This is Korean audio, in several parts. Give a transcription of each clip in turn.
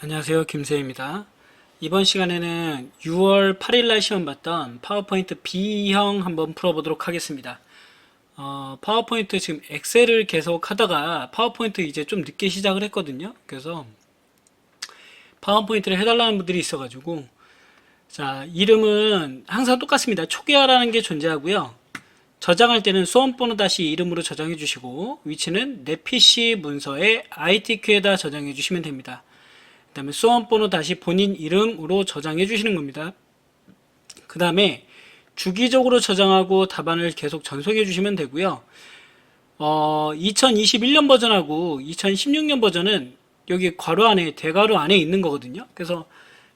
안녕하세요. 김세희입니다. 이번 시간에는 6월 8일날 시험 봤던 파워포인트 B형 한번 풀어보도록 하겠습니다. 파워포인트 지금 엑셀을 계속 하다가 파워포인트 이제 좀 늦게 시작을 했거든요. 그래서 파워포인트를 해달라는 분들이 있어가지고 자, 이름은 항상 똑같습니다. 초기화라는 게 존재하고요. 저장할 때는 수험번호 다시 이름으로 저장해 주시고 위치는 내 PC 문서에 ITQ에다 저장해 주시면 됩니다. 그 다음에 수험번호 다시 본인 이름으로 저장해 주시는 겁니다. 그 다음에 주기적으로 저장하고 답안을 계속 전송해 주시면 되고요. 2021년 버전하고 2016년 버전은 여기 괄호 안에 대괄호 안에 있는 거거든요. 그래서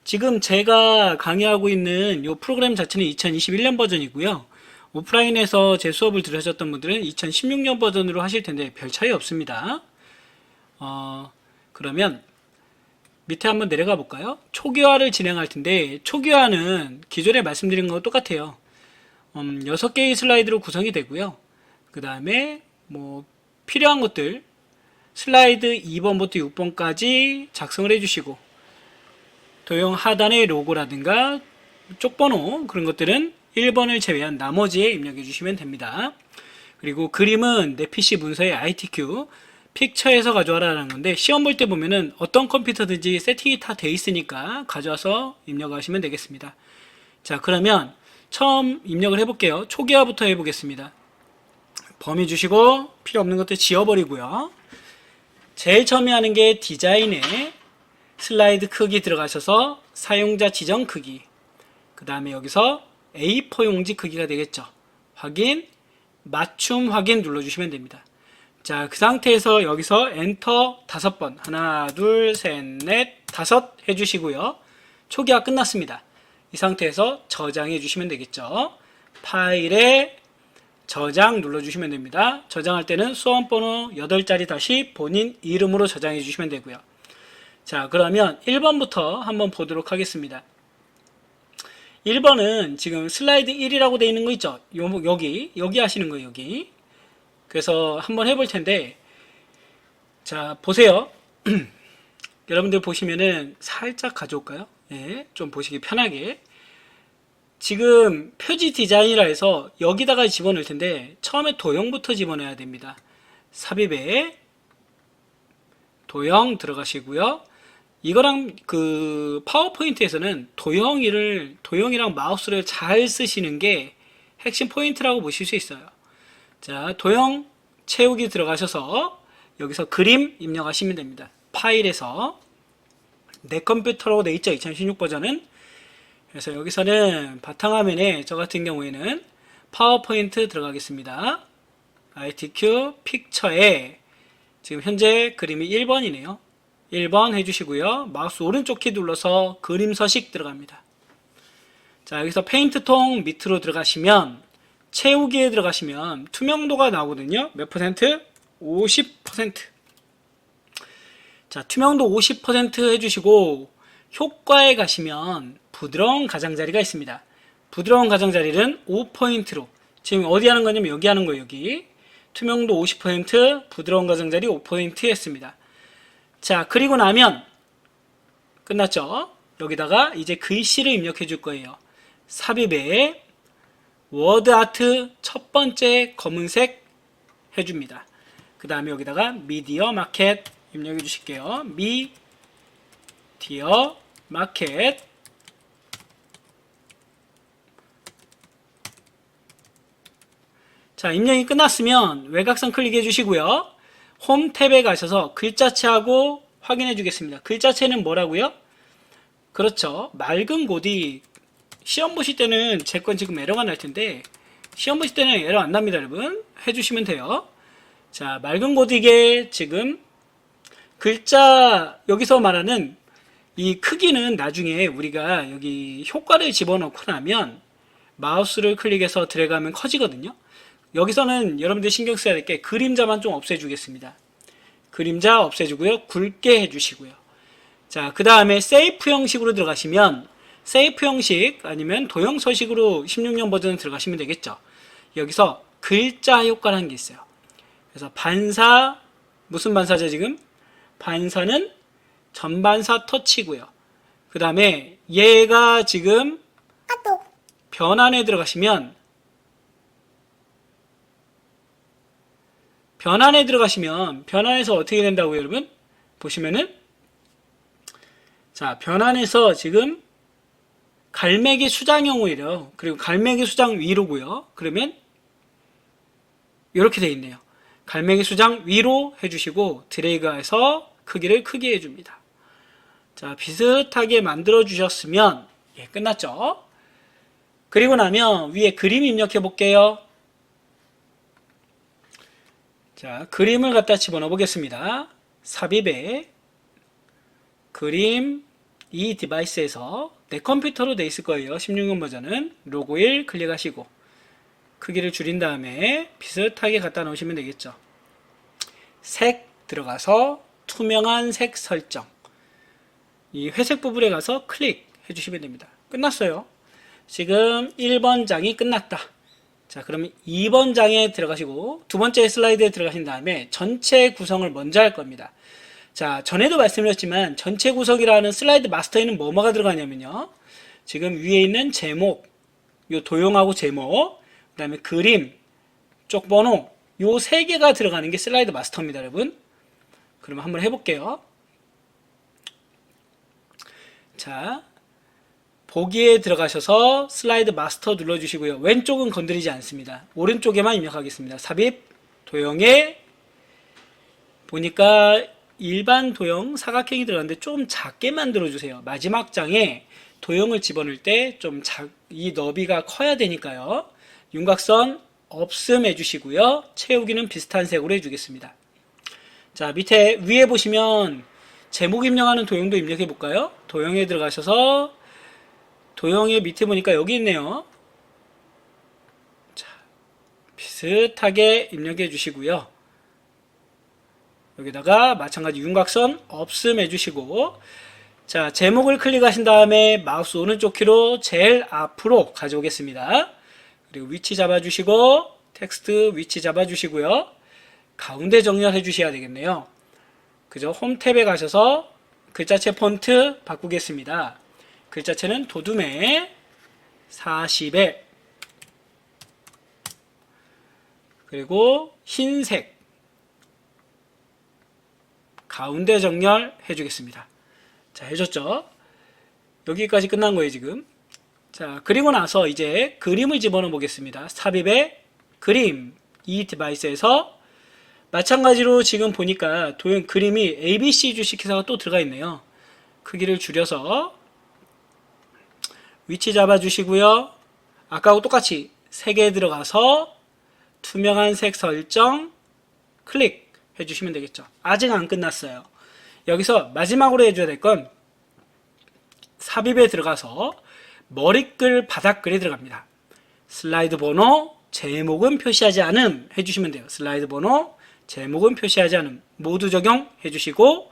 지금 제가 강의하고 있는 이 프로그램 자체는 2021년 버전이고요. 오프라인에서 제 수업을 들으셨던 분들은 2016년 버전으로 하실 텐데 별 차이 없습니다. 그러면 밑에 한번 내려가 볼까요? 초기화를 진행할 텐데 초기화는 기존에 말씀드린 거와 똑같아요. 6개의 슬라이드로 구성이 되고요. 그 다음에 뭐 필요한 것들 슬라이드 2번부터 6번까지 작성을 해주시고 도형 하단의 로고라든가 쪽번호 그런 것들은 1번을 제외한 나머지에 입력해 주시면 됩니다. 그리고 그림은 내 PC 문서의 ITQ 픽처에서 가져와라라는 건데 시험 볼 때 보면은 어떤 컴퓨터든지 세팅이 다 돼 있으니까 가져와서 입력하시면 되겠습니다. 자, 그러면 처음 입력을 해볼게요. 초기화부터 해보겠습니다. 범위 주시고 필요 없는 것들 지워버리고요. 제일 처음에 하는 게 디자인에 슬라이드 크기 들어가셔서 사용자 지정 크기, 그 다음에 여기서 A4 용지 크기가 되겠죠. 확인, 맞춤 확인 눌러주시면 됩니다. 자, 그 상태에서 여기서 엔터 5번, 하나, 둘, 셋, 넷, 5 해주시고요. 초기화 끝났습니다. 이 상태에서 저장해 주시면 되겠죠. 파일에 저장 눌러주시면 됩니다. 저장할 때는 수험번호 8자리 다시 본인 이름으로 저장해 주시면 되고요. 자, 그러면 1번부터 한번 보도록 하겠습니다. 1번은 지금 슬라이드 1이라고 되어 있는 거 있죠? 여기 하시는 거예요, 여기. 그래서 한번 해볼 텐데, 자, 보세요. 여러분들 보시면은 살짝 가져올까요? 예, 좀 보시기 편하게. 지금 표지 디자인이라 해서 여기다가 집어넣을 텐데, 처음에 도형부터 집어넣어야 됩니다. 삽입에 도형 들어가시고요. 이거랑 그 파워포인트에서는 도형이랑 마우스를 잘 쓰시는 게 핵심 포인트라고 보실 수 있어요. 자, 도형 채우기 들어가셔서 여기서 그림 입력하시면 됩니다. 파일에서 내 컴퓨터라고 돼 있죠. 2016 버전은. 그래서 여기서는 바탕화면에 저 같은 경우에는 파워포인트 들어가겠습니다. ITQ 픽처에 지금 현재 그림이 1번이네요. 1번 해주시고요. 마우스 오른쪽 키 눌러서 그림 서식 들어갑니다. 자, 여기서 페인트 통 밑으로 들어가시면 채우기에 들어가시면 투명도가 나오거든요. 몇 퍼센트? 50%. 자, 투명도 50% 해주시고 효과에 가시면 부드러운 가장자리가 있습니다. 부드러운 가장자리는 5포인트로 지금 어디 하는 거냐면 여기 하는 거예요. 여기 투명도 50% 부드러운 가장자리 5포인트 했습니다. 자, 그리고 나면 끝났죠? 여기다가 이제 글씨를 입력해 줄 거예요. 삽입에 워드 아트 첫 번째 검은색 해줍니다. 그 다음에 여기다가 미디어 마켓 입력해 주실게요. 미디어 마켓. 자, 입력이 끝났으면 외곽선 클릭해 주시고요. 홈 탭에 가셔서 글자체하고 확인해 주겠습니다. 글자체는 뭐라고요? 그렇죠. 맑은 고딕. 시험 보실 때는 제 건 지금 에러가 날 텐데 시험 보실 때는 에러 안 납니다, 여러분. 해주시면 돼요. 자, 맑은 고딕에 지금 글자 여기서 말하는 이 크기는 나중에 우리가 여기 효과를 집어넣고 나면 마우스를 클릭해서 드래그하면 커지거든요. 여기서는 여러분들 신경 써야 될 게 그림자만 좀 없애주겠습니다. 그림자 없애주고요. 굵게 해주시고요. 자, 그 다음에 세이프 형식으로 들어가시면 세이프 형식 아니면 도형 서식으로 16년 버전 들어가시면 되겠죠. 여기서 글자 효과라는 게 있어요. 그래서 반사, 무슨 반사죠 지금? 반사는 전반사 터치고요. 그 다음에 얘가 지금 변환에 들어가시면 변환에서 어떻게 된다고요, 여러분? 보시면은 자, 변환에서 지금 갈매기 수장형이래요. 그리고 갈매기 수장 위로고요. 그러면 이렇게 돼 있네요. 갈매기 수장 위로 해주시고 드래그해서 크기를 크게 해줍니다. 자, 비슷하게 만들어 주셨으면 예, 끝났죠. 그리고 나면 위에 그림 입력해 볼게요. 자, 그림을 갖다 집어넣어 보겠습니다. 삽입에 그림 이 디바이스에서 내 컴퓨터로 돼 있을 거예요. 16년 버전은 로고 1 클릭하시고 크기를 줄인 다음에 비슷하게 갖다 놓으시면 되겠죠. 색 들어가서 투명한 색 설정, 이 회색 부분에 가서 클릭 해주시면 됩니다. 끝났어요. 지금 1번 장이 끝났다. 자, 그러면 2번 장에 들어가시고 두 번째 슬라이드에 들어가신 다음에 전체 구성을 먼저 할 겁니다. 자, 전에도 말씀드렸지만 전체 구성이라는 슬라이드 마스터에는 뭐가 들어가냐면요. 지금 위에 있는 제목, 요 도형하고 제목, 그 다음에 그림, 쪽 번호, 요 세 개가 들어가는 게 슬라이드 마스터입니다, 여러분. 그러면 한번 해볼게요. 자, 보기에 들어가셔서 슬라이드 마스터 눌러주시고요. 왼쪽은 건드리지 않습니다. 오른쪽에만 입력하겠습니다. 삽입, 도형에 보니까 일반 도형 사각형이 들어갔는데 좀 작게 만들어주세요. 마지막 장에 도형을 집어넣을 때 좀 이 너비가 커야 되니까요. 윤곽선 없음 해주시고요. 채우기는 비슷한 색으로 해주겠습니다. 자, 밑에 위에 보시면 제목 입력하는 도형도 입력해 볼까요? 도형에 들어가셔서 도형의 밑에 보니까 여기 있네요. 자, 비슷하게 입력해 주시고요. 여기다가 마찬가지 윤곽선 없음 해주시고, 자, 제목을 클릭하신 다음에 마우스 오른쪽 키로 제일 앞으로 가져오겠습니다. 그리고 위치 잡아주시고 텍스트 위치 잡아주시고요. 가운데 정렬해 주셔야 되겠네요. 그죠? 홈 탭에 가셔서 글자체 폰트 바꾸겠습니다. 글자체는 도둠에 40에 그리고 흰색 가운데 정렬 해주겠습니다. 자, 해줬죠? 여기까지 끝난 거예요, 지금. 자, 그리고 나서 이제 그림을 집어넣어 보겠습니다. 삽입에 그림, 이 디바이스에서 마찬가지로 지금 보니까 도형 그림이 ABC 주식회사가 또 들어가 있네요. 크기를 줄여서 위치 잡아주시고요. 아까하고 똑같이 색에 들어가서 투명한 색 설정 클릭 해주시면 되겠죠. 아직 안 끝났어요. 여기서 마지막으로 해줘야 될 건 삽입에 들어가서 머리글 바닥글에 들어갑니다. 슬라이드 번호 제목은 표시하지 않음 해주시면 돼요. 슬라이드 번호 제목은 표시하지 않음 모두 적용 해주시고,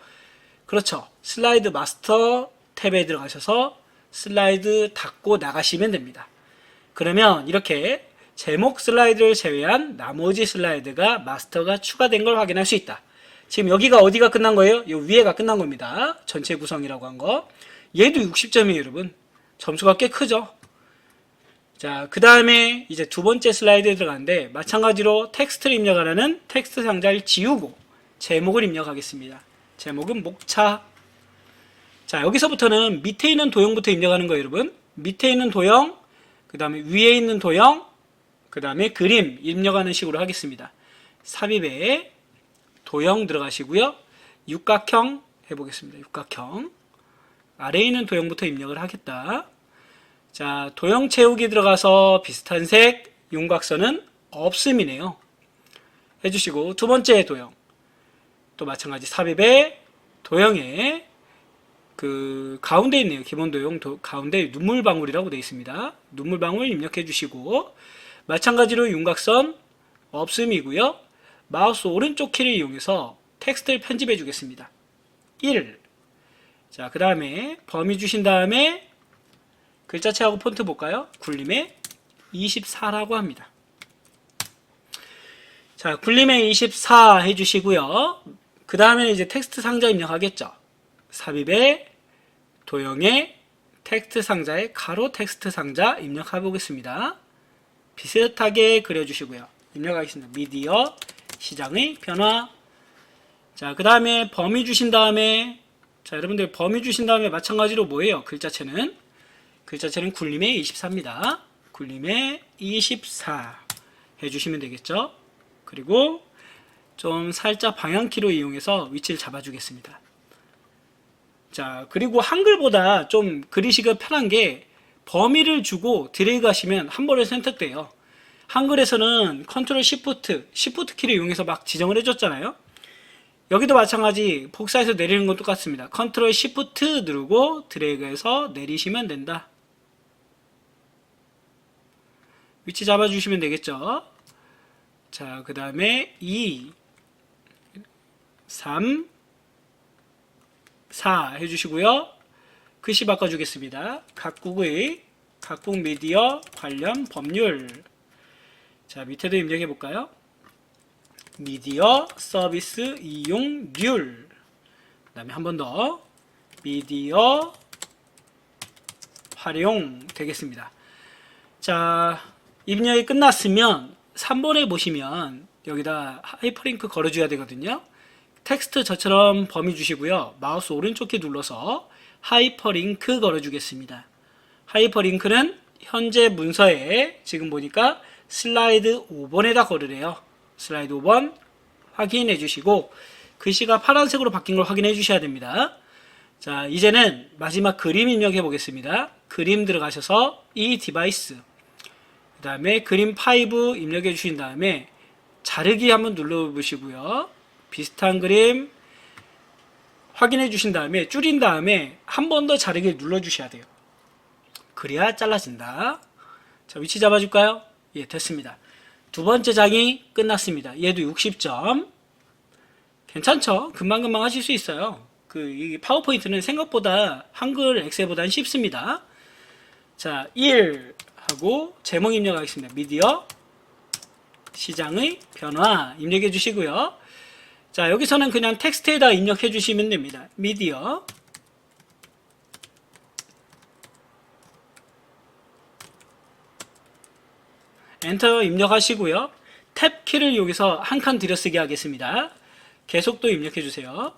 그렇죠. 슬라이드 마스터 탭에 들어가셔서 슬라이드 닫고 나가시면 됩니다. 그러면 이렇게 제목 슬라이드를 제외한 나머지 슬라이드가 마스터가 추가된 걸 확인할 수 있다. 지금 여기가 어디가 끝난 거예요? 이 위에가 끝난 겁니다. 전체 구성이라고 한 거. 얘도 60점이에요, 여러분. 점수가 꽤 크죠? 자, 그 다음에 이제 두 번째 슬라이드에 들어가는데 마찬가지로 텍스트를 입력하라는 텍스트 상자를 지우고 제목을 입력하겠습니다. 제목은 목차. 자, 여기서부터는 밑에 있는 도형부터 입력하는 거예요, 여러분. 밑에 있는 도형, 그 다음에 위에 있는 도형, 그 다음에 그림 입력하는 식으로 하겠습니다. 삽입에 도형 들어가시고요. 육각형 해보겠습니다. 육각형. 아래에 있는 도형부터 입력을 하겠다. 자, 도형 채우기 들어가서 비슷한 색, 윤곽선은 없음이네요. 해주시고, 두 번째 도형. 또 마찬가지 삽입에 도형에 그 가운데 있네요. 기본 도형 가운데 눈물방울이라고 되어 있습니다. 눈물방울 입력해 주시고, 마찬가지로 윤곽선 없음이고요. 마우스 오른쪽 키를 이용해서 텍스트를 편집해 주겠습니다. 1. 자, 그 다음에 범위 주신 다음에 글자체하고 폰트 볼까요? 굴림에 24라고 합니다. 자, 굴림에 24 해주시고요. 그 다음에 이제 텍스트 상자 입력하겠죠. 삽입의 도형의 텍스트 상자에 가로 텍스트 상자 입력해 보겠습니다. 비슷하게 그려주시고요. 입력하겠습니다. 미디어 시장의 변화. 자, 그 다음에 범위 주신 다음에, 자, 여러분들 범위 주신 다음에 마찬가지로 뭐예요? 글자체는 굴림의 24입니다. 굴림의 24 해주시면 되겠죠? 그리고 좀 살짝 방향키로 이용해서 위치를 잡아주겠습니다. 자, 그리고 한글보다 좀 그리시기가 편한 게 범위를 주고 드래그 하시면 한 번에 선택돼요. 한글에서는 컨트롤 시프트 키를 이용해서 막 지정을 해줬잖아요. 여기도 마찬가지 복사해서 내리는 건 똑같습니다. 컨트롤 시프트 누르고 드래그해서 내리시면 된다. 위치 잡아주시면 되겠죠. 자, 그 다음에 2, 3, 4 해주시고요. 글씨 바꿔주겠습니다. 각국 미디어 관련 법률. 자, 밑에도 입력해 볼까요? 미디어 서비스 이용률. 그 다음에 한 번 더 미디어 활용 되겠습니다. 자, 입력이 끝났으면 3번에 보시면 여기다 하이퍼링크 걸어줘야 되거든요. 텍스트 저처럼 범위 주시고요. 마우스 오른쪽 키 눌러서 하이퍼링크 걸어주겠습니다. 하이퍼링크는 현재 문서에 지금 보니까 슬라이드 5번에다 걸으래요. 슬라이드 5번 확인해 주시고 글씨가 파란색으로 바뀐 걸 확인해 주셔야 됩니다. 자, 이제는 마지막 그림 입력해 보겠습니다. 그림 들어가셔서 이 디바이스, 그 다음에 그림 5 입력해 주신 다음에 자르기 한번 눌러보시고요. 비슷한 그림 확인해 주신 다음에 줄인 다음에 한 번 더 자르기 눌러 주셔야 돼요. 그래야 잘라진다. 자, 위치 잡아줄까요? 예, 됐습니다. 두 번째 장이 끝났습니다. 얘도 60점. 괜찮죠? 금방금방 하실 수 있어요. 이 파워포인트는 생각보다 한글 엑셀보다는 쉽습니다. 자, 1 하고 제목 입력하겠습니다. 미디어 시장의 변화 입력해 주시고요. 자, 여기서는 그냥 텍스트에다 입력해 주시면 됩니다. 미디어 엔터 입력하시고요. 탭 키를 이용해서 한 칸 들여쓰기 하겠습니다. 계속도 입력해 주세요.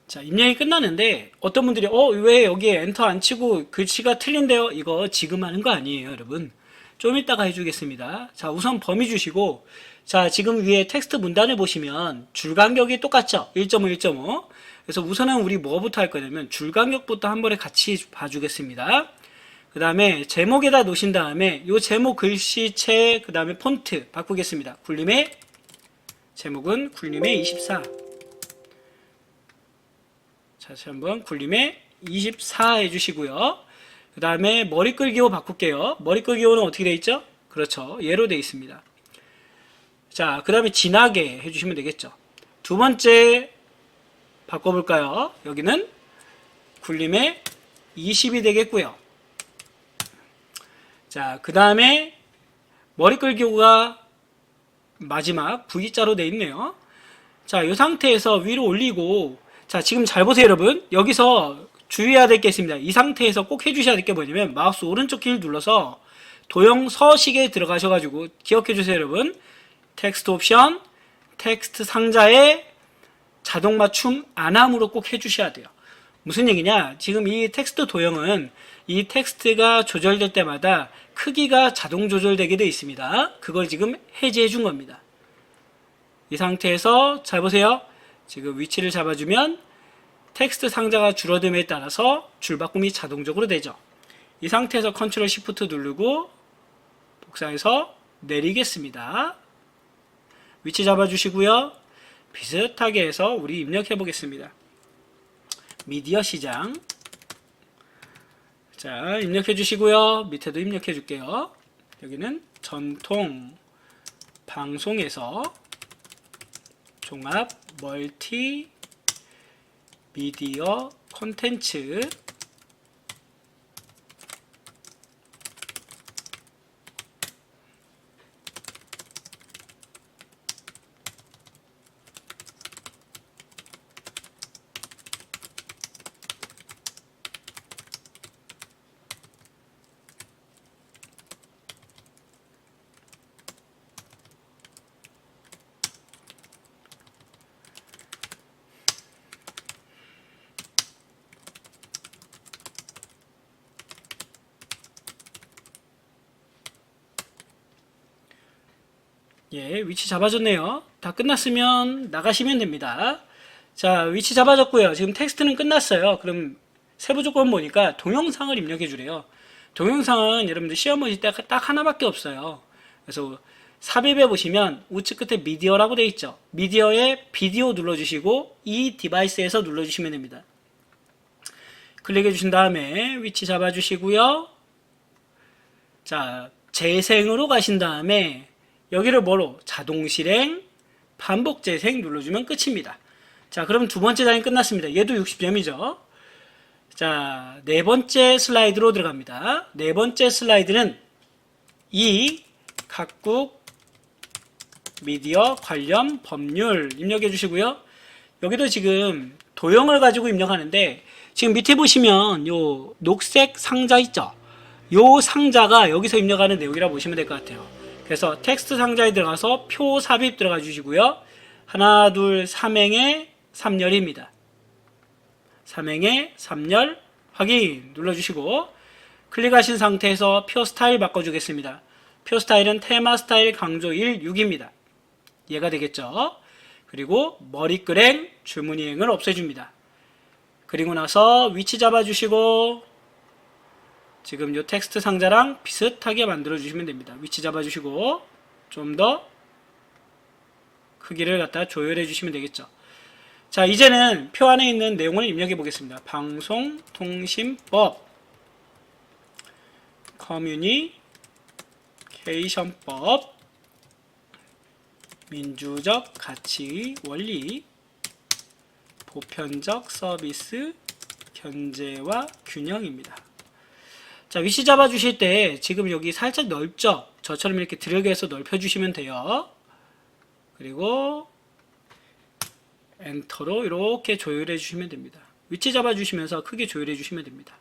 자, 입력이 끝나는데 어떤 분들이 왜 여기에 엔터 안 치고 글씨가 틀린데요? 이거 지금 하는 거 아니에요, 여러분. 좀 이따가 해주겠습니다. 자, 우선 범위 주시고, 자, 지금 위에 텍스트 문단을 보시면 줄 간격이 똑같죠? 1.5, 1.5. 그래서 우선은 우리 뭐부터 할 거냐면 줄 간격부터 한 번에 같이 봐주겠습니다. 그 다음에 제목에다 놓으신 다음에 이 제목 글씨체, 그 다음에 폰트 바꾸겠습니다. 굴림의 제목은 굴림의 24. 다시 한번 굴림에 24 해주시고요. 그 다음에 머리 끌기호 바꿀게요. 머리 끌기호는 어떻게 되어 있죠? 그렇죠. 얘로 되어 있습니다. 자, 그 다음에 진하게 해주시면 되겠죠. 두 번째 바꿔볼까요? 여기는 굴림에 20이 되겠고요. 자, 그 다음에 머리 끌기호가 마지막 V자로 되어 있네요. 자, 이 상태에서 위로 올리고, 자, 지금 잘 보세요, 여러분. 여기서 주의해야 될 게 있습니다. 이 상태에서 꼭 해주셔야 될 게 뭐냐면 마우스 오른쪽 키를 눌러서 도형 서식에 들어가셔가지고 기억해 주세요, 여러분. 텍스트 옵션, 텍스트 상자에 자동 맞춤 안함으로 꼭 해주셔야 돼요. 무슨 얘기냐? 지금 이 텍스트 도형은 이 텍스트가 조절될 때마다 크기가 자동 조절되게 되어 있습니다. 그걸 지금 해제해 준 겁니다. 이 상태에서 잘 보세요. 지금 위치를 잡아주면 텍스트 상자가 줄어듦에 따라서 줄바꿈이 자동적으로 되죠. 이 상태에서 컨트롤 시프트 누르고 복사해서 내리겠습니다. 위치 잡아주시고요. 비슷하게 해서 우리 입력해 보겠습니다. 미디어 시장. 자, 입력해 주시고요. 밑에도 입력해 줄게요. 여기는 전통 방송에서 종합 멀티 미디어 콘텐츠 예, 위치 잡아줬네요. 다 끝났으면 나가시면 됩니다. 자, 위치 잡아줬고요. 지금 텍스트는 끝났어요. 그럼 세부 조건 보니까 동영상을 입력해 주래요. 동영상은 여러분들 시험 보실 때 딱 하나밖에 없어요. 그래서 삽입해 보시면 우측 끝에 미디어라고 되어 있죠. 미디어에 비디오 눌러주시고 이 디바이스에서 눌러주시면 됩니다. 클릭해 주신 다음에 위치 잡아주시고요. 자, 재생으로 가신 다음에 여기를 뭐로? 자동 실행, 반복 재생 눌러주면 끝입니다. 자, 그럼 두 번째 단위 끝났습니다. 얘도 60점이죠. 자, 네 번째 슬라이드로 들어갑니다. 네 번째 슬라이드는 이 각국 미디어 관련 법률 입력해 주시고요. 여기도 지금 도형을 가지고 입력하는데 지금 밑에 보시면 요 녹색 상자 있죠? 요 상자가 여기서 입력하는 내용이라고 보시면 될 것 같아요. 그래서 텍스트 상자에 들어가서 표 삽입 들어가 주시고요. 하나, 둘, 삼행의 3열입니다. 삼행의 3열 확인 눌러주시고 클릭하신 상태에서 표 스타일 바꿔주겠습니다. 표 스타일은 테마 스타일 강조 1, 6입니다. 얘가 되겠죠. 그리고 머리끄랭 줄무늬행을 없애줍니다. 그리고 나서 위치 잡아주시고 지금 이 텍스트 상자랑 비슷하게 만들어 주시면 됩니다. 위치 잡아주시고 좀 더 크기를 갖다 조절해 주시면 되겠죠. 자, 이제는 표 안에 있는 내용을 입력해 보겠습니다. 방송통신법, 커뮤니케이션법, 민주적 가치 원리, 보편적 서비스, 견제와 균형입니다. 자, 위치 잡아 주실 때 지금 여기 살짝 넓죠? 저처럼 이렇게 드래그해서 넓혀 주시면 돼요. 그리고 엔터로 이렇게 조율해 주시면 됩니다. 위치 잡아 주시면서 크게 조율해 주시면 됩니다.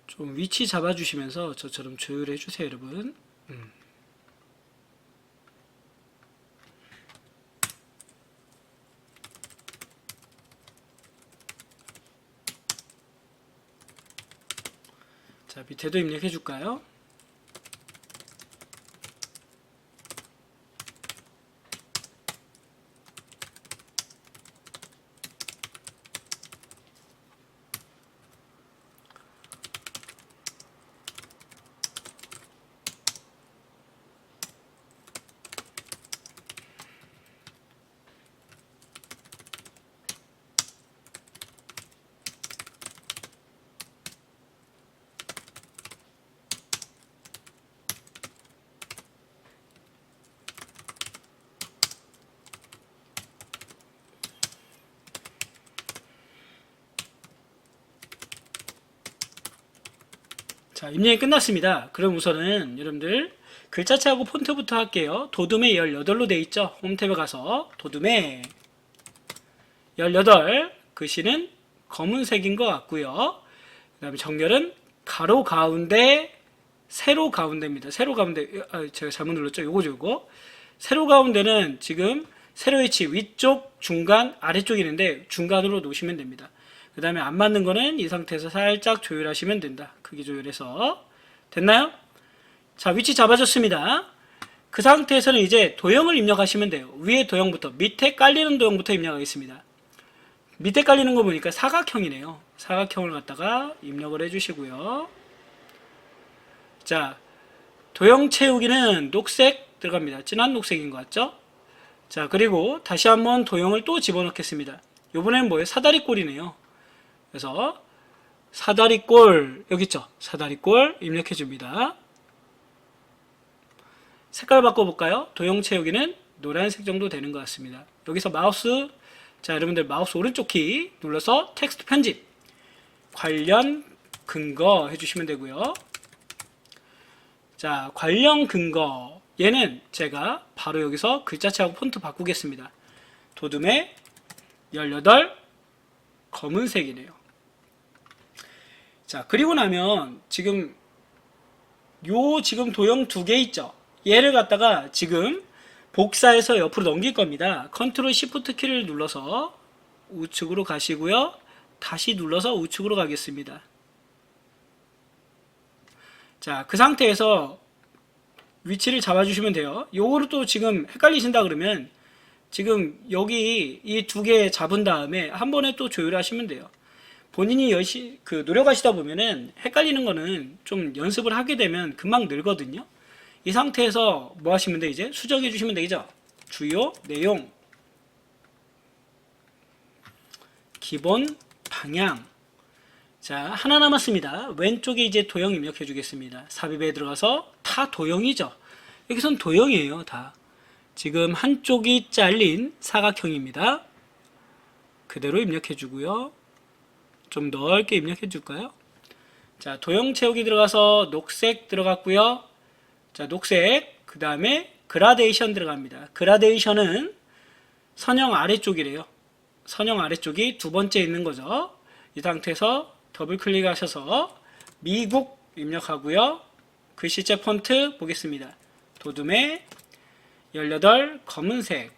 좀 위치 잡아 주시면서 저처럼 조율해 주세요, 여러분. 자, 밑에도 입력해 줄까요? 자, 입력이 끝났습니다. 그럼 우선은 여러분들 글자체하고 폰트부터 할게요. 도둠에 18로 되어 있죠? 홈탭에 가서 도둠에 18, 글씨는 검은색인 것 같고요. 그 다음에 정렬은 가로 가운데, 세로 가운데입니다. 세로 가운데, 제가 잘못 눌렀죠? 요거죠, 요거. 세로 가운데는 지금 세로 위치 위쪽, 중간, 아래쪽이 있는데 중간으로 놓으시면 됩니다. 그 다음에 안 맞는 거는 이 상태에서 살짝 조율하시면 된다. 크기 조율해서. 됐나요? 자, 위치 잡아줬습니다. 그 상태에서는 이제 도형을 입력하시면 돼요. 위에 도형부터, 밑에 깔리는 도형부터 입력하겠습니다. 밑에 깔리는 거 보니까 사각형이네요. 사각형을 갖다가 입력을 해주시고요. 자, 도형 채우기는 녹색 들어갑니다. 진한 녹색인 것 같죠? 자, 그리고 다시 한번 도형을 또 집어넣겠습니다. 이번엔 뭐예요? 사다리꼴이네요. 그래서 사다리꼴 여기 있죠? 사다리꼴 입력해 줍니다. 색깔 바꿔볼까요? 도형 채우기는 노란색 정도 되는 것 같습니다. 여기서 마우스, 자, 여러분들 마우스 오른쪽 키 눌러서 텍스트 편집 관련 근거 해주시면 되고요. 자, 관련 근거 얘는 제가 바로 여기서 글자체하고 폰트 바꾸겠습니다. 도둠의 18 검은색이네요. 자, 그리고 나면 지금 도형 2개 있죠? 얘를 갖다가 지금 복사해서 옆으로 넘길 겁니다. 컨트롤 시프트 키를 눌러서 우측으로 가시고요. 다시 눌러서 우측으로 가겠습니다. 자, 그 상태에서 위치를 잡아주시면 돼요. 요거를 또 지금 헷갈리신다 그러면 지금 여기 이 2개 잡은 다음에 한 번에 또 조율하시면 돼요. 본인이 노력하시다 보면은 헷갈리는 거는 좀 연습을 하게 되면 금방 늘거든요. 이 상태에서 뭐 하시면 돼? 이제 수정해 주시면 되겠죠? 주요 내용, 기본 방향. 자, 하나 남았습니다. 왼쪽에 이제 도형 입력해 주겠습니다. 삽입에 들어가서 다 도형이죠. 여기선 도형이에요. 다. 지금 한쪽이 잘린 사각형입니다. 그대로 입력해 주고요. 좀 넓게 입력해 줄까요? 자, 도형 채우기 들어가서 녹색 들어갔고요. 자, 녹색, 그 다음에 그라데이션 들어갑니다. 그라데이션은 선형 아래쪽이래요. 선형 아래쪽이 두 번째 있는 거죠. 이 상태에서 더블 클릭하셔서 미국 입력하고요. 글씨체 폰트 보겠습니다. 도둠의 18 검은색.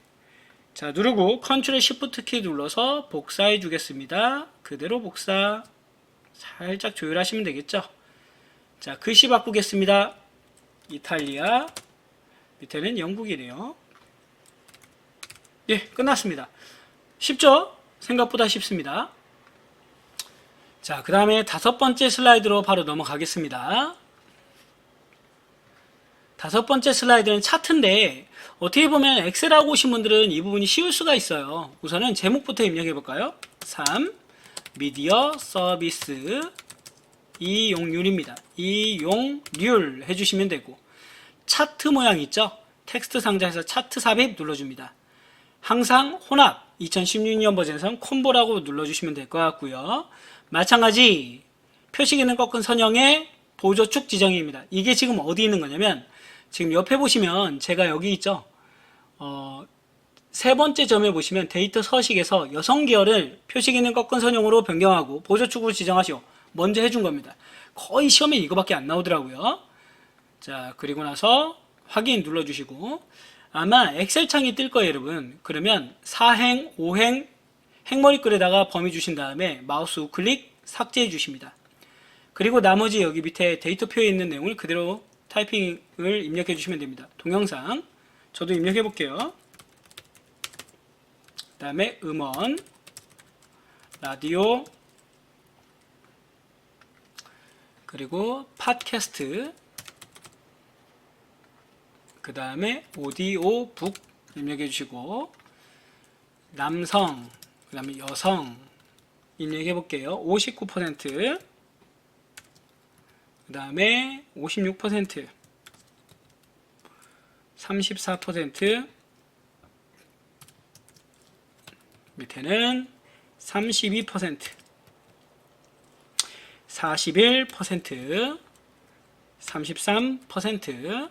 자, 누르고 컨트롤 시프트 키 눌러서 복사해 주겠습니다. 그대로 복사. 살짝 조율하시면 되겠죠. 자, 글씨 바꾸겠습니다. 이탈리아, 밑에는 영국이네요. 예, 끝났습니다. 쉽죠? 생각보다 쉽습니다. 자, 그 다음에 5번째 슬라이드로 바로 넘어가겠습니다. 5번째 슬라이드는 차트인데 어떻게 보면 엑셀하고 오신 분들은 이 부분이 쉬울 수가 있어요. 우선은 제목부터 입력해 볼까요? 3. 미디어 서비스 이용률입니다. 이용률 해주시면 되고, 차트 모양 있죠? 텍스트 상자에서 차트 삽입 눌러줍니다. 항상 혼합 2016년 버전에서는 콤보라고 눌러주시면 될 것 같고요. 마찬가지 표시기능 꺾은 선형의 보조축 지정입니다. 이게 지금 어디 있는 거냐면 지금 옆에 보시면 제가 여기 있죠. 세 번째 점에 보시면 데이터 서식에서 여성 계열을 표시기능 꺾은 선형으로 변경하고 보조축으로 지정하시오. 먼저 해준 겁니다. 거의 시험에 이거밖에 안 나오더라고요. 자, 그리고 나서 확인 눌러주시고, 아마 엑셀 창이 뜰 거예요, 여러분. 그러면 4행, 5행 행머리글에다가 범위 주신 다음에 마우스 우클릭 삭제해 주십니다. 그리고 나머지 여기 밑에 데이터표에 있는 내용을 그대로 타이핑을 입력해 주시면 됩니다. 동영상 저도 입력해 볼게요. 그 다음에 음원, 라디오, 그리고 팟캐스트, 그 다음에 오디오 북 입력해 주시고, 남성, 그 다음에 여성 입력해 볼게요. 59%, 그 다음에 56%, 34%, 밑에는 32%, 41%, 33%,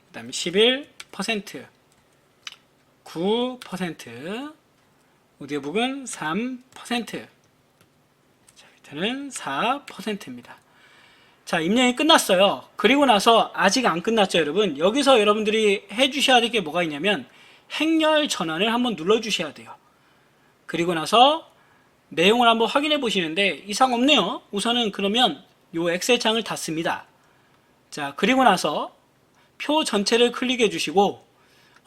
그 다음에 11%, 9%, 오디오북은 3%, 자, 밑에는 4%입니다. 자, 입력이 끝났어요. 그리고 나서 아직 안 끝났죠, 여러분. 여기서 여러분들이 해주셔야 될 게 뭐가 있냐면 행렬 전환을 한번 눌러주셔야 돼요. 그리고 나서 내용을 한번 확인해 보시는데 이상 없네요. 우선은 그러면 요 엑셀 창을 닫습니다. 자, 그리고 나서 표 전체를 클릭해 주시고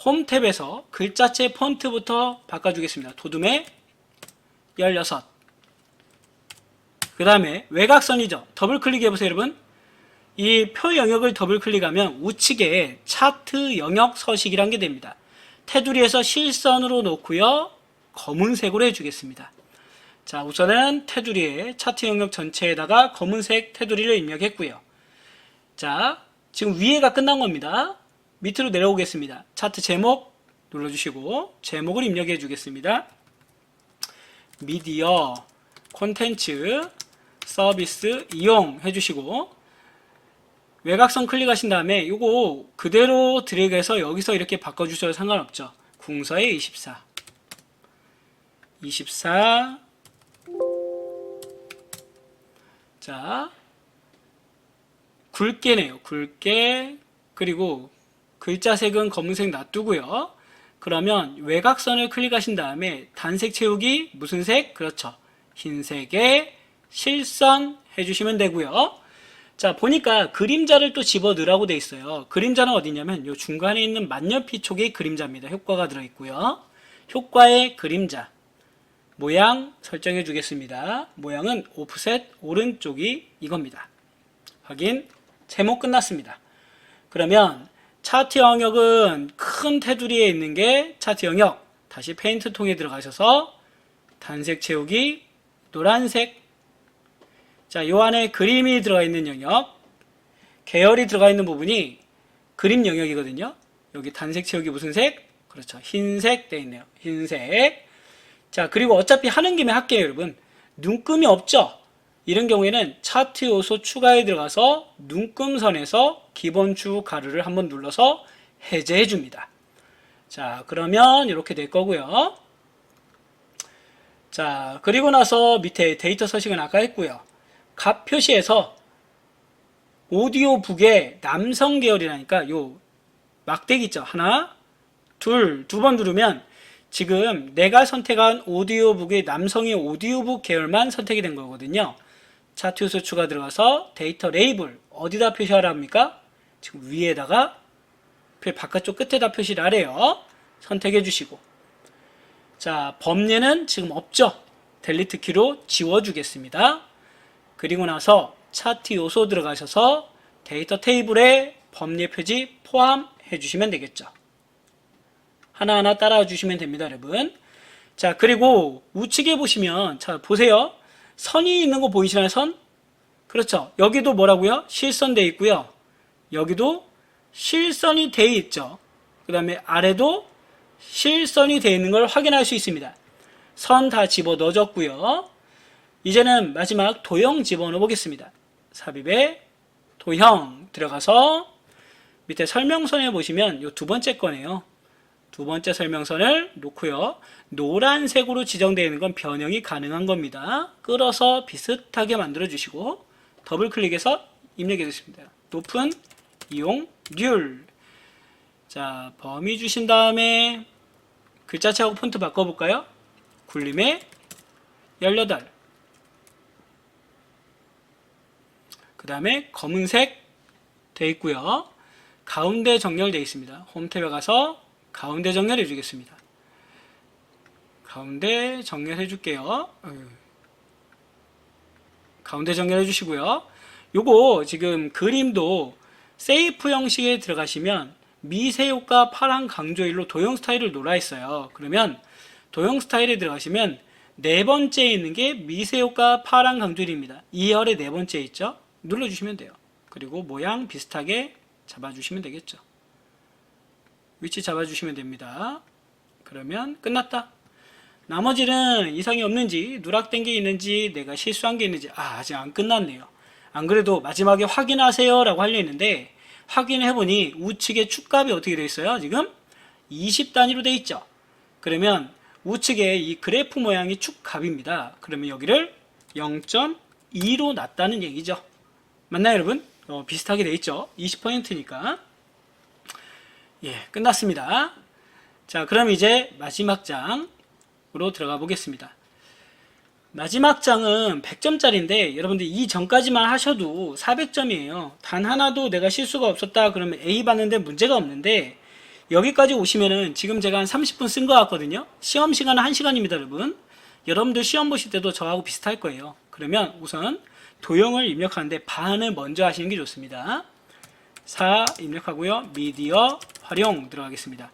홈 탭에서 글자체 폰트부터 바꿔주겠습니다. 도둠의 16. 그 다음에 외곽선이죠. 더블 클릭해 보세요, 여러분. 이 표 영역을 더블 클릭하면 우측에 차트 영역 서식이란 게 됩니다. 테두리에서 실선으로 놓고요. 검은색으로 해주겠습니다. 자, 우선은 테두리에 차트 영역 전체에다가 검은색 테두리를 입력했고요. 자, 지금 위에가 끝난 겁니다. 밑으로 내려오겠습니다. 차트 제목 눌러주시고 제목을 입력해 주겠습니다. 미디어, 콘텐츠, 서비스, 이용 해주시고 외곽선 클릭하신 다음에 이거 그대로 드래그해서 여기서 이렇게 바꿔주셔도 상관없죠. 궁서의 24 자, 굵게네요. 굵게. 그리고 글자 색은 검은색 놔두고요. 그러면 외곽선을 클릭하신 다음에 단색 채우기 무슨 색? 그렇죠. 흰색에 실선 해주시면 되고요. 자, 보니까 그림자를 또 집어 넣으라고 되어 있어요. 그림자는 어디냐면 요 중간에 있는 만년필 쪽에 그림자입니다. 효과가 들어있고요. 효과의 그림자 모양 설정해 주겠습니다. 모양은 오프셋 오른쪽이 이겁니다. 확인. 제목 끝났습니다. 그러면 차트 영역은 큰 테두리에 있는 게 차트 영역. 다시 페인트 통에 들어가셔서 단색 채우기 노란색. 자, 요 안에 그림이 들어가 있는 영역, 계열이 들어가 있는 부분이 그림 영역이거든요. 여기 단색 채우기 무슨 색? 그렇죠. 흰색 되어 있네요. 흰색. 자, 그리고 어차피 하는 김에 할게요, 여러분. 눈금이 없죠? 이런 경우에는 차트 요소 추가에 들어가서 눈금선에서 기본주 가르를 한번 눌러서 해제해 줍니다. 자, 그러면 이렇게 될 거고요. 자, 그리고 나서 밑에 데이터 서식은 아까 했고요. 값 표시에서 오디오북의 남성 계열이라니까 요 막대기 있죠. 하나, 둘, 두 번 누르면 지금 내가 선택한 오디오북의 남성의 오디오북 계열만 선택이 된 거거든요. 차트 요소 추가 들어가서 데이터 레이블 어디다 표시하라 합니까? 지금 위에다가 바깥쪽 끝에다 표시를 하래요. 선택해 주시고 자, 범례는 지금 없죠. 델리트 키로 지워주겠습니다. 그리고 나서 차트 요소 들어가셔서 데이터 테이블에 범례 표지 포함해 주시면 되겠죠. 하나하나 따라와 주시면 됩니다, 여러분. 자, 그리고 우측에 보시면 자, 보세요. 선이 있는 거 보이시나요? 선? 그렇죠. 여기도 뭐라고요? 실선 돼 있고요. 여기도 실선이 돼 있죠. 그 다음에 아래도 실선이 돼 있는 걸 확인할 수 있습니다. 선 다 집어 넣어줬고요. 이제는 마지막 도형 집어넣어 보겠습니다. 삽입에 도형 들어가서 밑에 설명선에 보시면 이 두 번째 거네요. 두 번째 설명선을 놓고요. 노란색으로 지정되어 있는 건 변형이 가능한 겁니다. 끌어서 비슷하게 만들어 주시고 더블 클릭해서 입력해 주십니다. 높은 이용 률. 자, 범위 주신 다음에 글자체하고 폰트 바꿔볼까요? 굴림의 18. 그 다음에 검은색 되어 있고요. 가운데 정렬되어 있습니다. 홈탭에 가서 가운데 정렬해 주겠습니다. 가운데 정렬해 줄게요. 가운데 정렬해 주시고요. 요거 지금 그림도 세이프 형식에 들어가시면 미세효과 파란 강조일로 도형 스타일을 놓으라 했어요. 그러면 도형 스타일에 들어가시면 네 번째에 있는 게 미세효과 파란 강조일입니다. 2열의 네 번째 있죠? 눌러주시면 돼요. 그리고 모양 비슷하게 잡아주시면 되겠죠. 위치 잡아주시면 됩니다. 그러면 끝났다. 나머지는 이상이 없는지 누락된 게 있는지 내가 실수한 게 있는지 아직 안 끝났네요. 안 그래도 마지막에 확인하세요 라고 하려 했는데 확인해보니 우측에 축값이 어떻게 되어 있어요? 지금 20단위로 되어 있죠. 그러면 우측에 이 그래프 모양이 축값입니다. 그러면 여기를 0.2로 놨다는 얘기죠. 맞나요, 여러분? 비슷하게 되어 있죠. 20%니까. 예, 끝났습니다. 자, 그럼 이제 마지막 장으로 들어가 보겠습니다. 마지막 장은 100점짜리인데 여러분들 이 전까지만 하셔도 400점이에요. 단 하나도 내가 실수가 없었다 그러면 A 받는데 문제가 없는데 여기까지 오시면은 지금 제가 한 30분 쓴 것 같거든요. 시험 시간은 1시간입니다, 여러분. 여러분들 시험 보실 때도 저하고 비슷할 거예요. 그러면 우선 도형을 입력하는데 반을 먼저 하시는 게 좋습니다. 4 입력하고요. 미디어 활용 들어가겠습니다.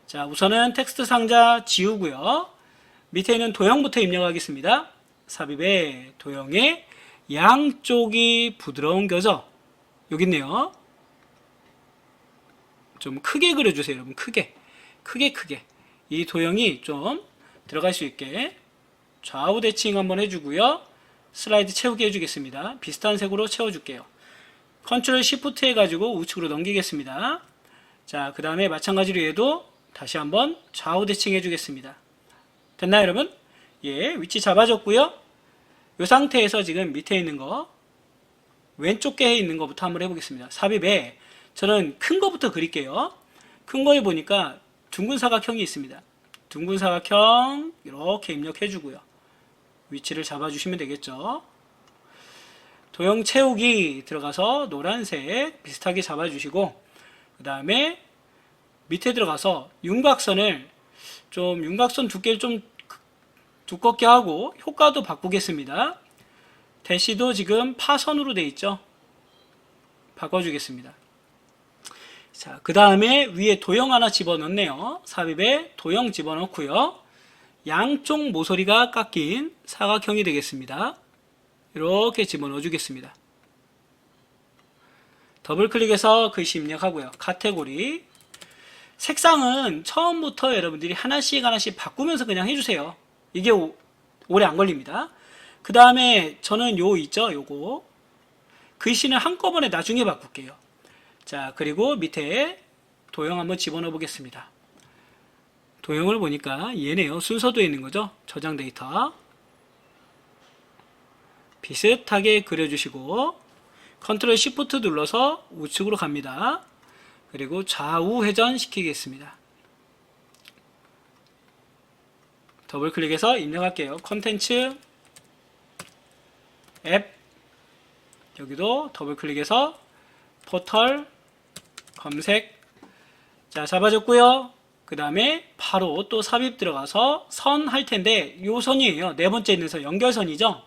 자, 우선은 텍스트 상자 지우고요. 밑에 있는 도형부터 입력하겠습니다. 삽입에 도형의 양쪽이 부드러운 겨져. 여기 있네요. 좀 크게 그려주세요, 여러분. 크게. 이 도형이 좀 들어갈 수 있게 좌우 대칭 한번 해주고요. 슬라이드 채우게 해주겠습니다. 비슷한 색으로 채워줄게요. 컨트롤 시프트 해가지고 우측으로 넘기겠습니다. 자, 그 다음에 마찬가지로 얘도 다시 한번 좌우 대칭 해주겠습니다. 됐나요, 여러분? 예, 위치 잡아줬고요. 이 상태에서 지금 밑에 있는 거, 왼쪽 께에 있는 거부터 한번 해보겠습니다. 삽입에 저는 큰 거부터 그릴게요. 큰 거에 보니까 둥근 사각형이 있습니다. 둥근 사각형 이렇게 입력해주고요. 위치를 잡아주시면 되겠죠. 도형 채우기 들어가서 노란색 비슷하게 잡아주시고 그 다음에 밑에 들어가서 윤곽선을 좀 윤곽선 두께를 좀 두껍게 하고 효과도 바꾸겠습니다. 대시도 지금 파선으로 되어 있죠. 바꿔주겠습니다. 자, 그 다음에 위에 도형 하나 집어넣네요. 삽입에 도형 집어넣고요. 양쪽 모서리가 깎인 사각형이 되겠습니다. 이렇게 집어넣어 주겠습니다. 더블 클릭해서 글씨 입력하고요. 카테고리 색상은 처음부터 여러분들이 하나씩 바꾸면서 그냥 해주세요. 이게 오래 안 걸립니다. 그 다음에 저는 요거 글씨는 한꺼번에 나중에 바꿀게요. 자, 그리고 밑에 도형 한번 집어넣어 보겠습니다. 도형을 보니까 얘네요. 순서도에 있는 거죠. 저장 데이터. 비슷하게 그려주시고 컨트롤 시프트 눌러서 우측으로 갑니다. 그리고 좌우 회전 시키겠습니다. 더블 클릭해서 입력할게요. 컨텐츠 앱 여기도 더블 클릭해서 포털 검색 자 잡아줬고요. 그 다음에 바로 또 삽입 들어가서 선 할 텐데 요 선이에요. 네 번째 있는 선 연결선이죠.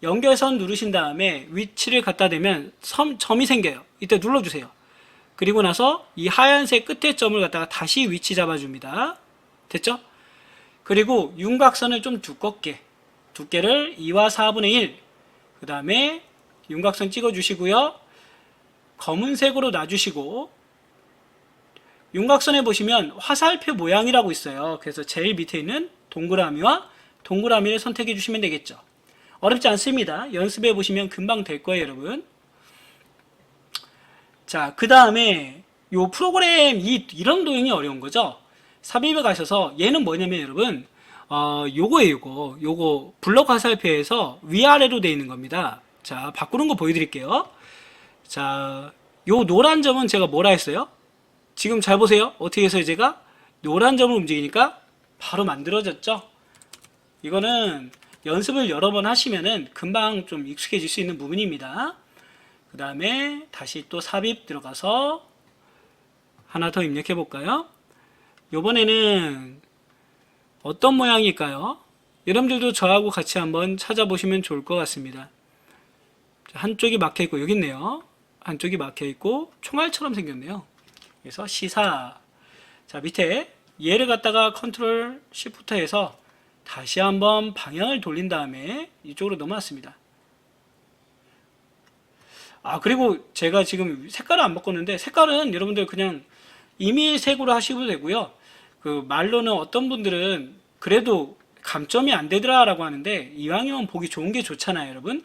연결선 누르신 다음에 위치를 갖다 대면 점이 생겨요. 이때 눌러주세요. 그리고 나서 이 하얀색 끝에 점을 갖다가 다시 위치 잡아줍니다. 됐죠? 그리고 윤곽선을 좀 두껍게 두께를 2와 4분의 1 그 다음에 윤곽선 찍어주시고요. 검은색으로 놔주시고 윤곽선에 보시면 화살표 모양이라고 있어요. 그래서 제일 밑에 있는 동그라미와 동그라미를 선택해 주시면 되겠죠. 어렵지 않습니다. 연습해 보시면 금방 될 거예요, 여러분. 자, 그 다음에 요 프로그램 이런 도형이 어려운 거죠. 삽입에 가셔서 얘는 뭐냐면 여러분 요거예요. 요거 블록 화살표에서 위아래로 되어 있는 겁니다. 자, 바꾸는 거 보여드릴게요. 자, 요 노란 점은 제가 뭐라 했어요? 지금 잘 보세요. 어떻게 해서 제가 노란 점을 움직이니까 바로 만들어졌죠. 이거는 연습을 여러 번 하시면은 금방 좀 익숙해질 수 있는 부분입니다. 그 다음에 다시 또 삽입 들어가서 하나 더 입력해 볼까요? 요번에는 어떤 모양일까요? 여러분들도 저하고 같이 한번 찾아보시면 좋을 것 같습니다. 한쪽이 막혀 있고 여기 있네요. 한쪽이 막혀 있고 총알처럼 생겼네요. 그래서 시사. 자, 밑에 얘를 갖다가 컨트롤 시프트 해서 다시 한번 방향을 돌린 다음에 이쪽으로 넘어왔습니다. 그리고 제가 지금 색깔을 안 바꿨는데 색깔은 여러분들 그냥 임의색으로 하시도 되고요. 그 말로는 어떤 분들은 그래도 감점이 안 되더라 라고 하는데 이왕이면 보기 좋은 게 좋잖아요, 여러분.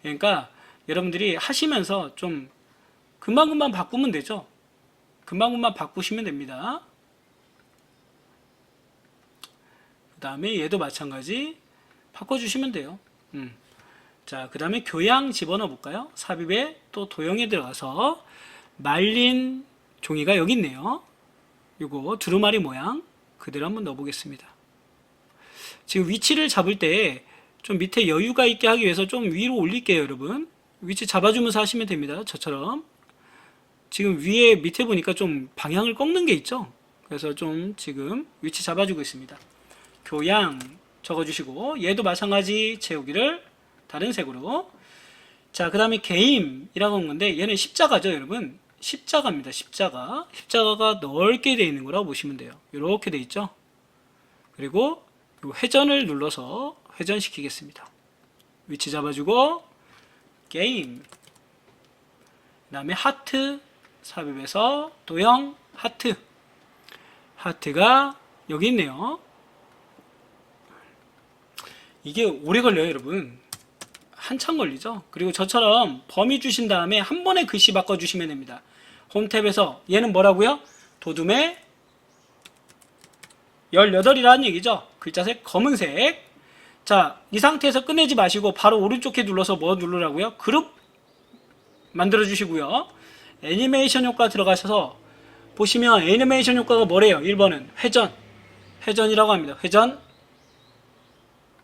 그러니까 여러분들이 하시면서 좀 금방금방 바꾸면 되죠. 금방금방 바꾸시면 됩니다. 그 다음에 얘도 마찬가지 바꿔주시면 돼요. 자, 그 다음에 교양 집어넣어 볼까요? 삽입에 또 도형에 들어가서 말린 종이가 여기 있네요. 요거 두루마리 모양 그대로 한번 넣어 보겠습니다. 지금 위치를 잡을 때 좀 밑에 여유가 있게 하기 위해서 좀 위로 올릴게요, 여러분. 위치 잡아주면서 하시면 됩니다. 저처럼. 지금 위에 밑에 보니까 좀 방향을 꺾는 게 있죠. 그래서 좀 지금 위치 잡아주고 있습니다. 교양 적어주시고, 얘도 마찬가지 채우기를 다른 색으로. 자, 그 다음에 게임이라고 하는 건데, 얘는 십자가죠, 여러분. 십자가입니다, 십자가. 십자가가 넓게 되어 있는 거라고 보시면 돼요. 이렇게 되어 있죠. 그리고 회전을 눌러서 회전시키겠습니다. 위치 잡아주고, 게임. 그 다음에 하트, 삽입해서 도형, 하트. 하트가 여기 있네요. 이게 오래 걸려요, 여러분. 한참 걸리죠. 그리고 저처럼 범위 주신 다음에 한 번에 글씨 바꿔주시면 됩니다. 홈 탭에서 얘는 뭐라고요? 도둠의 18이라는 얘기죠. 글자색 검은색. 자, 이 상태에서 끝내지 마시고 바로 오른쪽에 눌러서 뭐 누르라고요? 그룹 만들어 주시고요. 애니메이션 효과 들어가셔서 보시면 애니메이션 효과가 뭐래요? 1번은 회전. 회전이라고 합니다. 회전.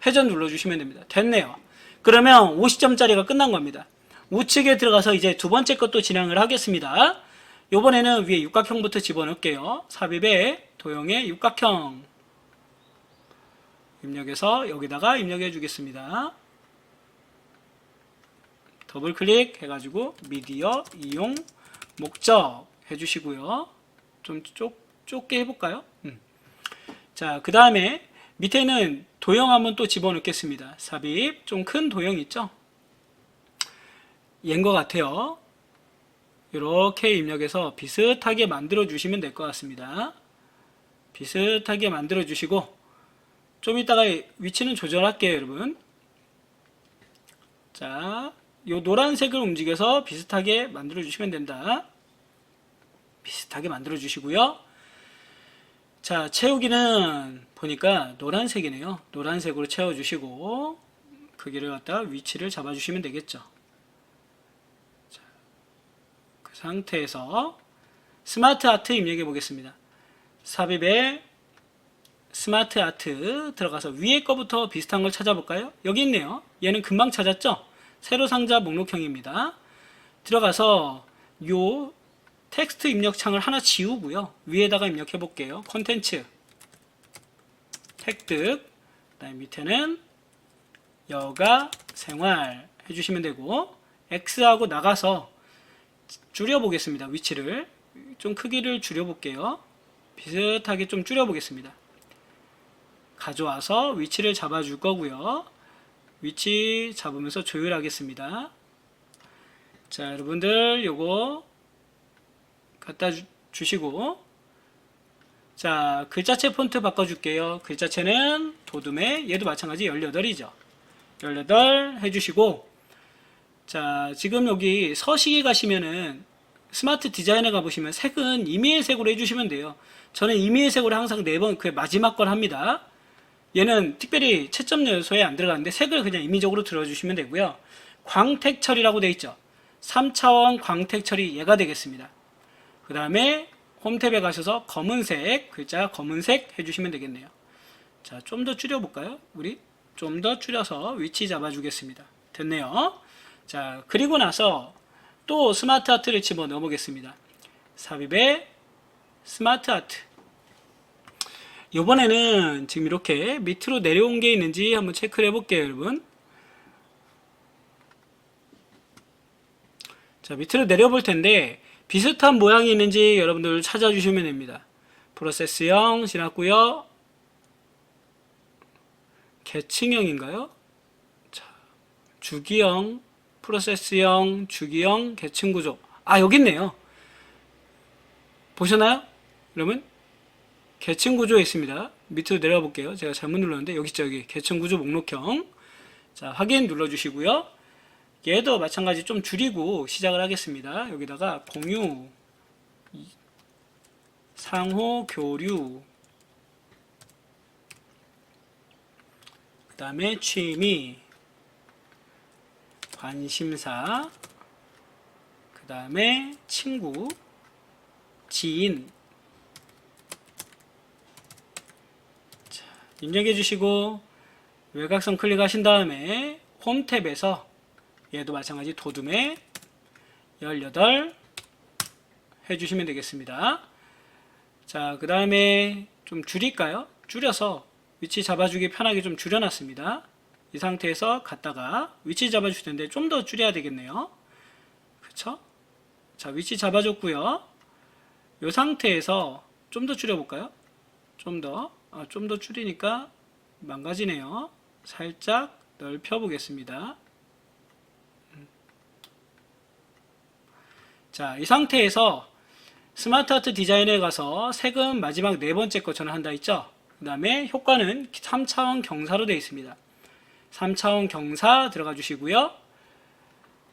회전 눌러주시면 됩니다. 됐네요. 그러면 50점짜리가 끝난 겁니다. 우측에 들어가서 이제 두 번째 것도 진행을 하겠습니다. 요번에는 위에 육각형부터 집어넣을게요. 삽입에 도형의 육각형 입력해서 여기다가 입력해 주겠습니다. 더블 클릭 해가지고 미디어 이용 목적 해주시고요. 좀 좁게 해볼까요? 자, 그 다음에 밑에는 도형 한번 또 집어넣겠습니다. 삽입 좀 큰 도형 있죠? 얘인 것 같아요. 이렇게 입력해서 비슷하게 만들어 주시면 될 것 같습니다. 비슷하게 만들어 주시고 좀 이따가 위치는 조절할게요, 여러분. 자, 요 노란색을 움직여서 비슷하게 만들어 주시면 된다. 비슷하게 만들어 주시고요. 자, 채우기는 보니까 노란색이네요. 노란색으로 채워주시고 크기를 갖다가 위치를 잡아주시면 되겠죠. 자, 그 상태에서 스마트 아트 입력해 보겠습니다. 삽입에 스마트 아트 들어가서 위에 거부터 비슷한 걸 찾아볼까요? 여기 있네요. 얘는 금방 찾았죠? 세로 상자 목록형입니다. 들어가서 요 텍스트 입력 창을 하나 지우고요. 위에다가 입력해 볼게요. 콘텐츠 획득. 그다음에 밑에는 여가 생활 해주시면 되고 X하고 나가서 줄여 보겠습니다. 위치를 좀 크기를 줄여 볼게요. 비슷하게 좀 줄여 보겠습니다. 가져와서 위치를 잡아줄 거고요. 위치 잡으면서 조율하겠습니다. 자, 여러분들 요거 갖다 주시고, 자, 글자체 폰트 바꿔줄게요. 글자체는 도둠의 얘도 마찬가지 18이죠. 18 해주시고, 자, 지금 여기 서식에 가시면은 스마트 디자인에 가보시면 색은 임의의 색으로 해주시면 돼요. 저는 임의의 색으로 항상 4번 그 마지막 걸 합니다. 얘는 특별히 채점 요소에 안 들어가는데 색을 그냥 임의적으로 들어주시면 되고요. 광택 처리라고 되어 있죠. 3차원 광택 처리 얘가 되겠습니다. 그 다음에 홈탭에 가셔서 검은색, 글자 검은색 해주시면 되겠네요. 자, 좀 더 줄여볼까요? 우리 좀 더 줄여서 위치 잡아주겠습니다. 됐네요. 자, 그리고 나서 또 스마트 아트를 집어넣어 보겠습니다. 삽입에 스마트 아트. 이번에는 지금 이렇게 밑으로 내려온 게 있는지 한번 체크를 해볼게요, 여러분. 자, 밑으로 내려볼 텐데 비슷한 모양이 있는지 여러분들 찾아주시면 됩니다. 프로세스형 지났고요. 계층형인가요? 자, 주기형, 프로세스형, 주기형, 계층구조. 아, 여기 있네요. 보셨나요? 여러분? 계층구조에 있습니다. 밑으로 내려가 볼게요. 제가 잘못 눌렀는데 여기 있죠. 여기 계층구조 목록형. 자, 확인 눌러주시고요. 얘도 마찬가지 좀 줄이고 시작을 하겠습니다. 여기다가 공유, 상호 교류, 그 다음에 취미, 관심사, 그 다음에 친구, 지인. 자, 입력해 주시고 외곽선 클릭하신 다음에 홈 탭에서 얘도 마찬가지 도둠에 18 해주시면 되겠습니다. 자, 그 다음에 좀 줄일까요? 줄여서 위치 잡아주기 편하게 좀 줄여놨습니다. 이 상태에서 갔다가 위치 잡아줄 텐데 좀 더 줄여야 되겠네요. 그쵸? 자, 위치 잡아줬고요. 이 상태에서 좀 더 줄여볼까요? 좀 더 줄이니까 망가지네요. 살짝 넓혀 보겠습니다. 자, 이 상태에서 스마트 아트 디자인에 가서 색은 마지막 네 번째 거 저는 한다 했죠. 그 다음에 효과는 3차원 경사로 되어 있습니다. 3차원 경사 들어가 주시고요.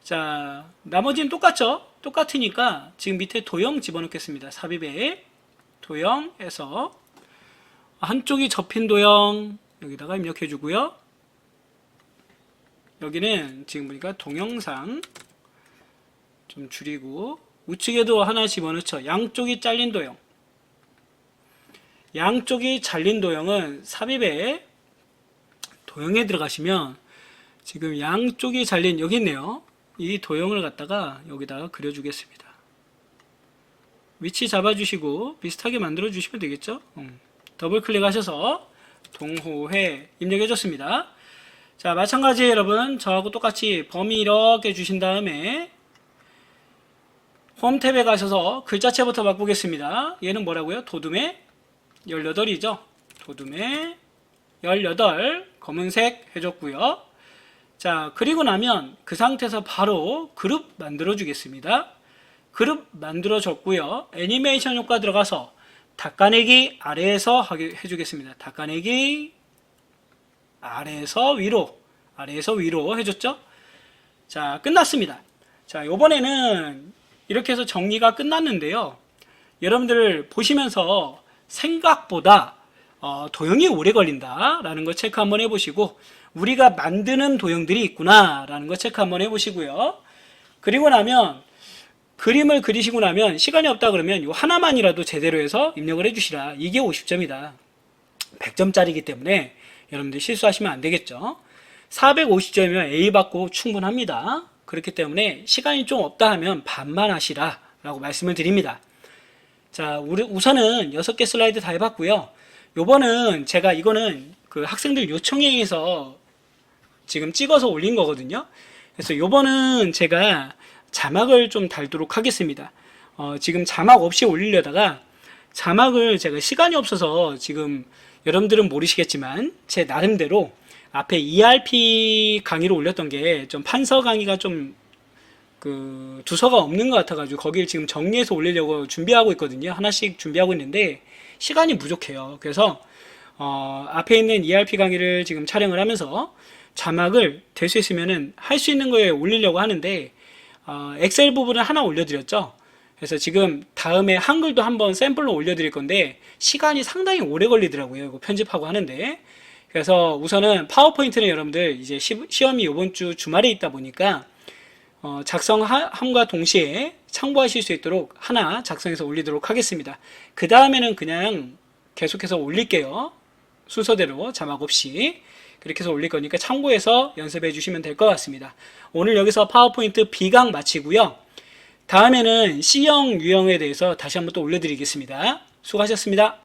자, 나머지는 똑같죠? 똑같으니까 지금 밑에 도형 집어넣겠습니다. 삽입에 도형에서 한쪽이 접힌 도형 여기다가 입력해 주고요. 여기는 지금 보니까 동영상 좀 줄이고 우측에도 하나 집어넣죠. 양쪽이 잘린 도형. 양쪽이 잘린 도형은 삽입에 도형에 들어가시면 지금 양쪽이 잘린 여기 있네요. 이 도형을 갖다가 여기다가 그려주겠습니다. 위치 잡아주시고 비슷하게 만들어 주시면 되겠죠. 더블 클릭하셔서 동호회 입력해 줬습니다. 자, 마찬가지 여러분 저하고 똑같이 범위 이렇게 주신 다음에 홈 탭에 가셔서 글자체부터 바꾸겠습니다. 얘는 뭐라고요? 도둠에 18이죠. 도둠에 18 검은색 해줬고요. 자, 그리고 나면 그 상태에서 바로 그룹 만들어 주겠습니다. 그룹 만들어 줬고요. 애니메이션 효과 들어가서 닦아내기 아래에서 해주겠습니다. 닦아내기 아래에서 위로 해줬죠. 자, 끝났습니다. 자, 요번에는 이렇게 해서 정리가 끝났는데요. 여러분들 보시면서 생각보다 도형이 오래 걸린다라는 거 체크 한번 해보시고 우리가 만드는 도형들이 있구나라는 거 체크 한번 해보시고요. 그리고 나면 그림을 그리시고 나면 시간이 없다 그러면 요 하나만이라도 제대로 해서 입력을 해주시라. 이게 50점이다. 100점짜리이기 때문에 여러분들 실수하시면 안 되겠죠. 450점이면 A 받고 충분합니다. 그렇기 때문에 시간이 좀 없다 하면 반만 하시라 라고 말씀을 드립니다. 자, 우선은 6개 슬라이드 다 해봤고요. 요번은 제가 이거는 그 학생들 요청에 의해서 지금 찍어서 올린 거거든요. 그래서 요번은 제가 자막을 좀 달도록 하겠습니다. 지금 자막 없이 올리려다가 자막을 제가 시간이 없어서 지금 여러분들은 모르시겠지만 제 나름대로 앞에 ERP 강의로 올렸던 게 좀 판서 강의가 좀 그 두서가 없는 것 같아가지고 거기를 지금 정리해서 올리려고 준비하고 있거든요. 하나씩 준비하고 있는데 시간이 부족해요. 그래서 앞에 있는 ERP 강의를 지금 촬영을 하면서 자막을 될 수 있으면은 할 수 있는 거에 올리려고 하는데 엑셀 부분을 하나 올려드렸죠. 그래서 지금 다음에 한글도 한번 샘플로 올려드릴 건데 시간이 상당히 오래 걸리더라고요. 이거 편집하고 하는데. 그래서 우선은 파워포인트는 여러분들 이제 시험이 이번 주 주말에 있다 보니까 작성함과 동시에 참고하실 수 있도록 하나 작성해서 올리도록 하겠습니다. 그 다음에는 그냥 계속해서 올릴게요. 순서대로 자막 없이 그렇게 해서 올릴 거니까 참고해서 연습해 주시면 될 것 같습니다. 오늘 여기서 파워포인트 B강 마치고요. 다음에는 C형, U형에 대해서 다시 한번 또 올려드리겠습니다. 수고하셨습니다.